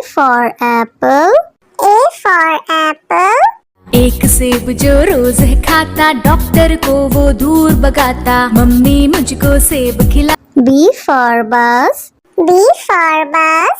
for apple. A for apple. एक सेब जो रोज है खाता, डॉक्टर को वो दूर भगाता, मम्मी मुझको सेब खिला। B for bus. B for bus.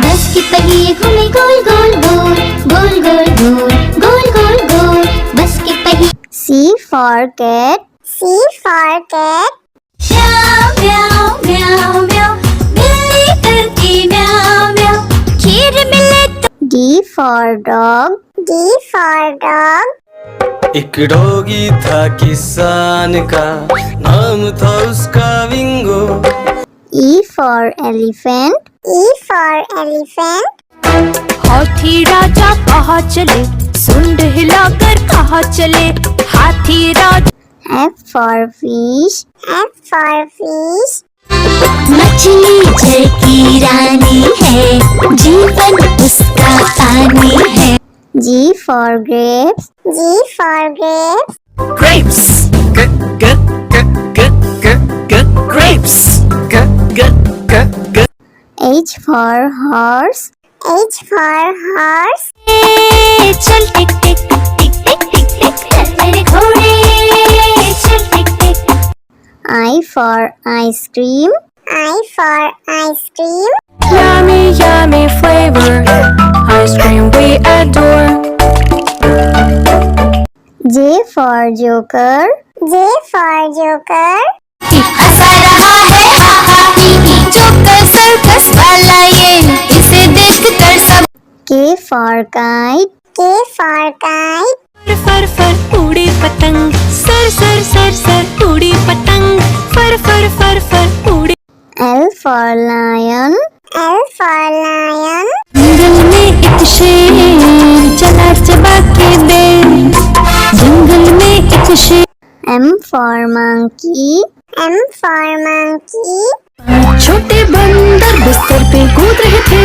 बस के पहिए घूमे गोल गोल गोल, गोल गोल गोल, गोल गोल गोल, बस के पहिए। C for cat. C for cat. म्याऊ म्याऊ म्याऊ म्याऊ, बिल्ली करती म्याऊ म्याऊ, खीर मिले तो। D for dog. D for dog. एक डॉगी था किसान का, नाम था उसका विंगो। E for elephant. E for elephant. हाथी राजा कहाँ चले, सुंड हिलाकर कहाँ चले, हाथी राजा। F for fish. F for fish. मछली जल की रानी है, जीवन उसका पानी है। G for grapes. G for grapes. Grapes. Grapes. H for horse. H for horse. चल टिक टिक टिक टिक टिक टिक, चल मेरे घोड़े, चल टिक टिक। I for ice cream. I for ice cream. Yummy, yummy flavor, ice cream we adore. J for joker. J for joker. हंसा रहा है हा हा ही ही, joker circus वाला ये, इसे देखकर सब। K for kite. K for kite. फर फर उड़ी पतंग, सर सर सर सर उड़ी पतंग, फर फर फर फर उड़ी। L for lion. L for lion. जंगल में एक शेर चला चबा के दे, जंगल में एक शेर। M for monkey. M for monkey. छोटे बंदर बिस्तर पे कूद रहे थे,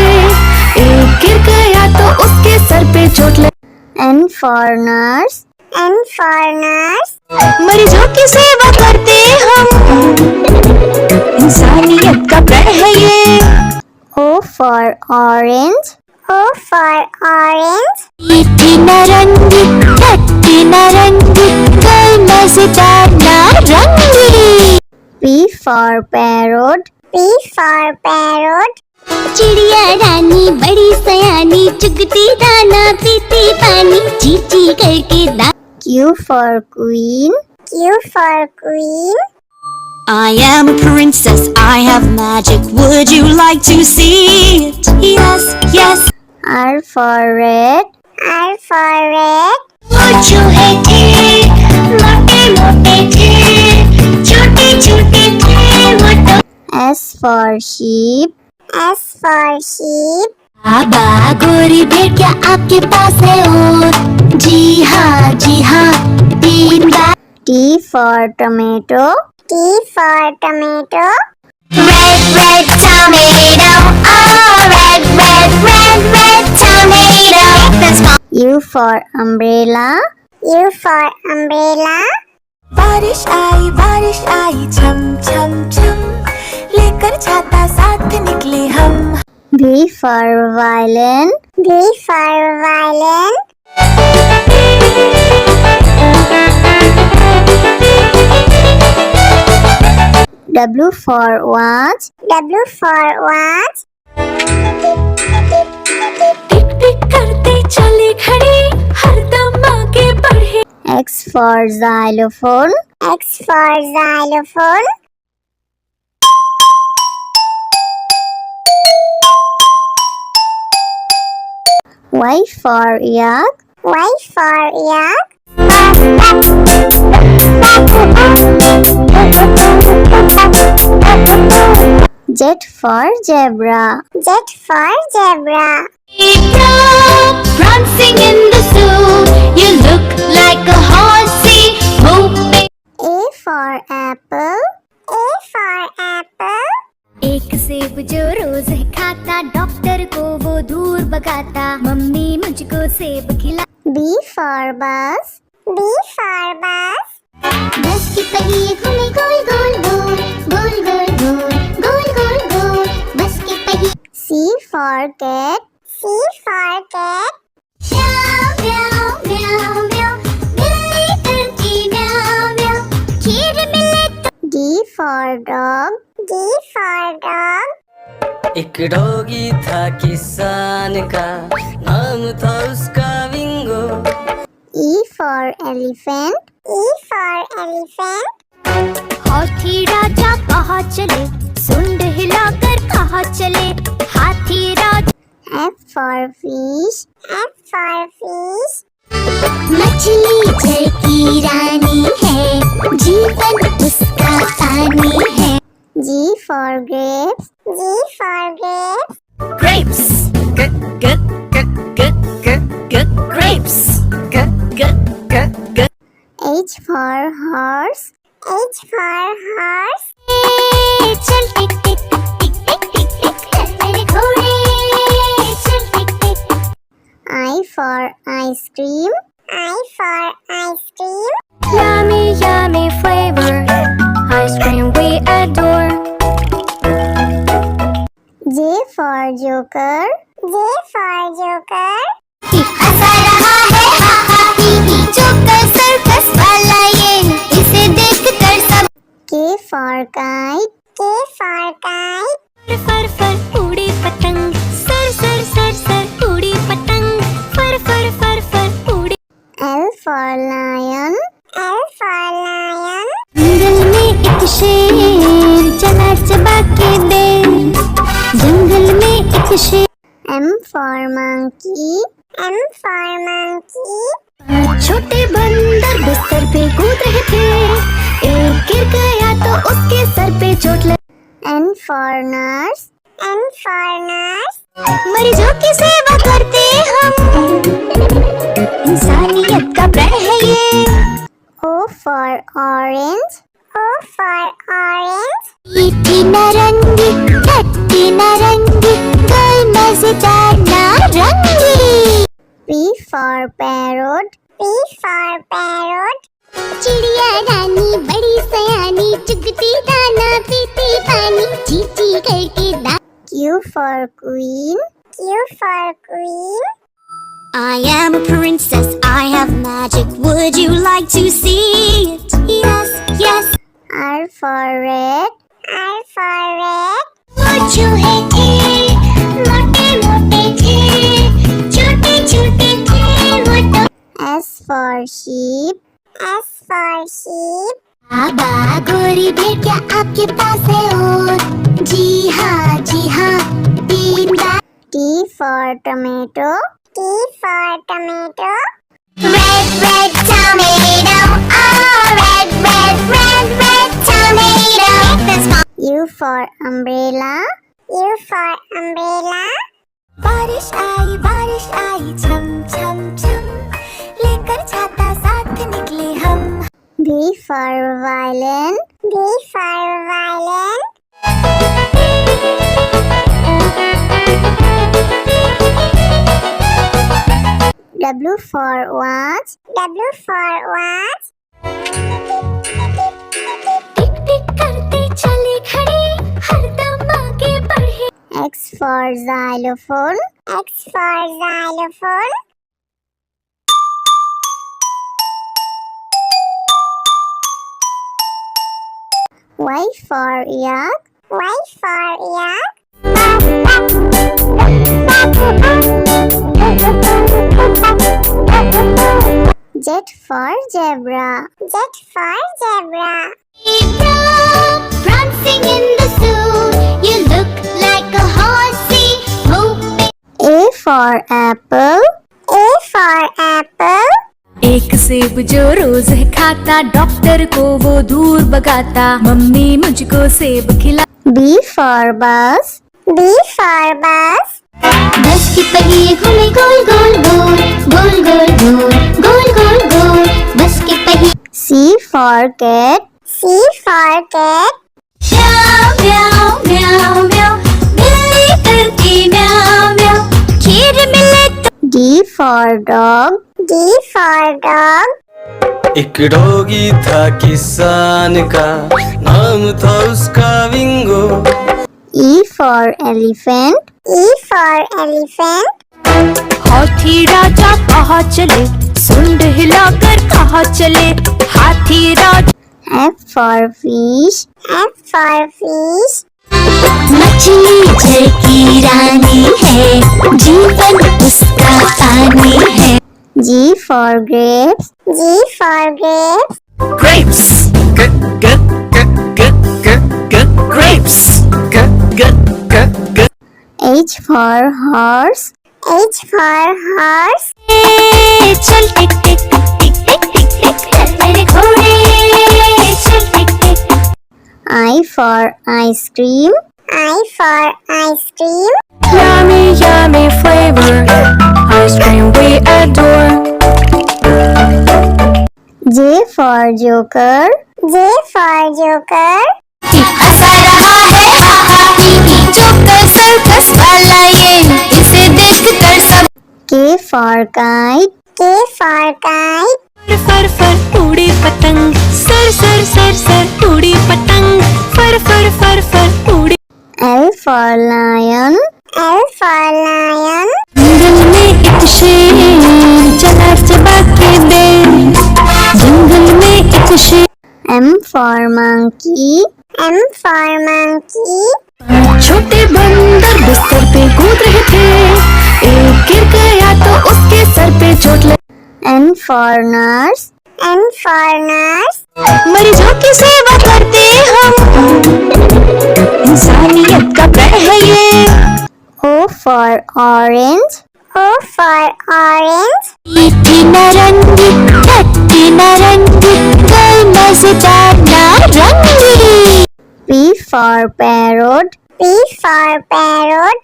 एक गिर गया तो उसके सर पे चोट लगी। N for nurse. N for nurse. मरीजों की सेवा करते हम, इंसानियत का प्रण है ये। O for orange. O for orange. मीठी नारंगी, खट्टी नारंगी, कल मजेदार नारंगी। P for parrot. P for parrot. चिड़िया रानी बड़ी सयानी, चुगती दाना पीती पानी, ची ची करके दा। Q for queen. Q for queen. I am a princess, I have magic, would you like to see it? Yes, yes. R for red. R for red. वो चूहे थे, मोटे मोटे थे, छोटे छोटे थे वो तो। S for sheep. S for sheep. बाबा गोरी भेड़िया आपके पास है और, जी हाँ, 3 बार। T for tomato. T for tomato. Red, red tomato, oh, red, red, red, red tomato. That's my U for umbrella. U for umbrella. बारिश आई छम छम छम, लेकर छाता साथ निकले हम। V for violin. V for violin. W for watch. W for watch. टिक टिक करते चले घड़ी, हरदम आगे बढ़े। X for xylophone. X for xylophone. Y for yak. Y for yak. Z for zebra. Z for zebra. prancing in the zoo, you look like a horsey, moving. A for apple. A for apple. एक सेब जो रोज है खाता, doctor को वो दूर भगाता, mummy मुझको सेब खिला। B for bus. B for bus. बस के पहिए घूमे गोल गोल गोल, गोल गोल गोल, गोल गोल गोल, बस के पहिए। C for cat. C for cat. Meow meow meow meow. बिल्ली करती meow meow. खीर मिले तो D for dog. D for dog. एक डॉगी था किसान का, नाम था उसका विंगो। E for elephant. E for elephant. हाथी राजा कहाँ चले, सुंड हिलाकर कहाँ चले, हाथी राजा। F for fish. F for fish. मछली जल की रानी है, जीवन उसका पानी है। G for grapes. G for grapes. Grapes. Grapes. H for horse. H for horse. चल टिक टिक टिक टिक टिक टिक चल मेरे घोड़े, चल टिक टिक। I for ice cream. I for ice cream. Yummy, yummy flavor. Ice cream we adore. J for joker. J for joker. हंसा रहा है हा हा ही ही, joker circus वाला ये, इसे देखकर सब। K for kite. K for kite. फर फर उड़ी पतंग, सर सर सर सर उड़ी पतंग, फर फर फर फर उड़ी। L for lion. L for lion. जंगल में एक शेर चला चबा के बेर, जंगल में एक शेर। M for monkey. M for monkey. छोटे बंदर बिस्तर पे कूद रहे थे, एक गिर गया तो उसके सर पे चोट लगी। N for nurse. N for nurse. मरीजों की सेवा करते हम, इंसानियत का प्रण है ये। O for orange. O for orange. मीठी नारंगी, खट्टी नारंगी, कोई मजेदार नारंगी। P for parrot. P for parrot. चिड़िया रानी बड़ी सयानी, चुगती दाना पीती पानी, चींची करके दा। Q for queen. Q for queen. I am a princess, I have magic, would you like to see it? Yes, yes. R for red. R for red. वो चूहे थे, मोटे मोटे थे, छोटे छोटे थे वो तो। S for sheep. S for sheep. बाबा गोरी भेड़ क्या आपके पास है और? जी हाँ 3 बार। T for tomato. T for tomato. Red, red tomato, oh red, red, red, red tomato. U for umbrella. U for umbrella. बारिश आई छम छम छम, लेकर छाता साथ निकले हम। V for violin. V for violin. W for watch. W for watch. टिक टिक करते चले खड़े, हरदम आगे बढ़े। X for xylophone. X for xylophone. Y for yak. Y for yak. Z for zebra. Z for zebra. Prancing in the zoo, you look like a horsey, moving. A for apple. A for apple. एक सेब जो रोज है खाता, doctor को वो दूर भगाता, mummy मुझको सेब खिला। B for bus. B for bus. बस की पहिए घूमे गोल गोल गोल, गोल गोल गोल, गोल गोल गोल, बस की पहिए। C for cat. C for cat. म्याऊ म्याऊ म्याऊ म्याऊ, बिल्ली करती म्याऊ म्याऊ, खीर मिले तो। D for dog. D for dog. एक डॉगी था किसान का, नाम था उसका विंगो। E for elephant. E for elephant. हाथी राजा कहाँ चले, सुंड हिलाकर कहाँ चले, हाथी राजा। F for fish. F for fish. मछली जल की रानी है, जीवन उसका पानी है। G for grapes. G for grapes. Grapes. Grapes. H for horse. H for horse. चल टिक टिक टिक टिक टिक टिक चल मेरे घोड़े, चल टिक टिक। I for ice cream. I for ice cream. Yummy, yummy flavor, ice cream we adore. J for joker. J for joker. हंसा रहा है हा हा ही ही, joker circus वाला ये, इसे देख कर सब। K for kite. K for kite. फर फर उड़ी पतंग, सर सर सर सर उड़ी पतंग, फर फर फर फर उड़ी। L for lion. L for lion. जंगल में एक शेर चला चबा के दे, जंगल में एक शेर। M for monkey. M for monkey. छोटे बंदर बिस्तर पे कूद रहे थे, एक गिर गया तो उसके सर पे चोट लगी। N for nurse. N for nurse. मरीजों की सेवा करते हम, इंसानियत का प्रण है ये। O for orange. O for orange. मीठी नारंगी, खट्टी नारंगी, कोई मजेदार नारंगी। P for parrot. P for parrot.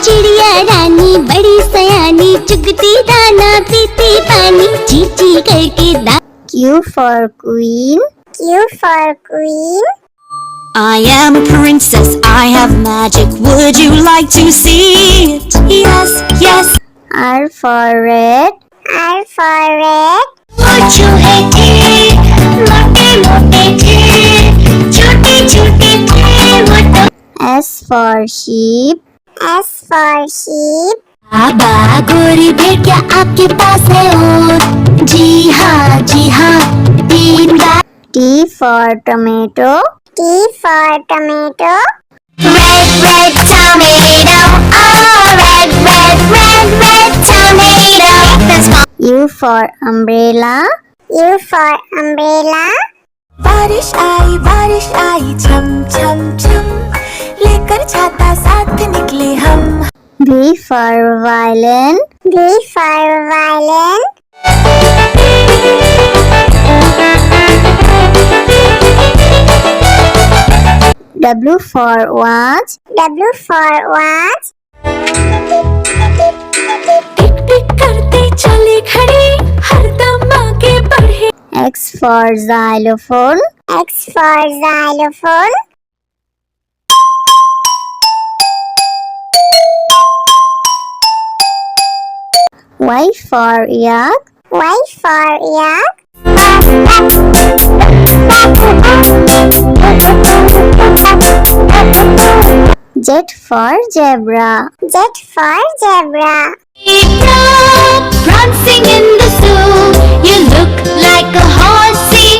चिड़िया रानी बड़ी सयानी, चुगती दाना पीती पानी, चींची करके दा। Q for queen. Q for queen. I am a princess, I have magic, would you like to see it? Yes, yes. R for red. R for red. छोटे मोटे मोटे थे, छोटे छोटे थे वो तो। S for sheep. S for sheep. बाबा गोरी भेड़ क्या आपके पास है और? जी हाँ 3 बार। T for tomato. T for tomato. Red, red tomato, oh red, red, red, red tomato. That's all. U for umbrella. U for umbrella. बारिश आई छम छम छम, लेकर छाता साथ निकले हम। V for violin. V for violin. W for watch. W for watch. टिक टिक करते चले खड़े, हरदम आगे बढ़े। X for xylophone. X for xylophone. Y for yak. Y for yak. Z for zebra. Z for zebra. Prancing in the zoo, you look like a horsey.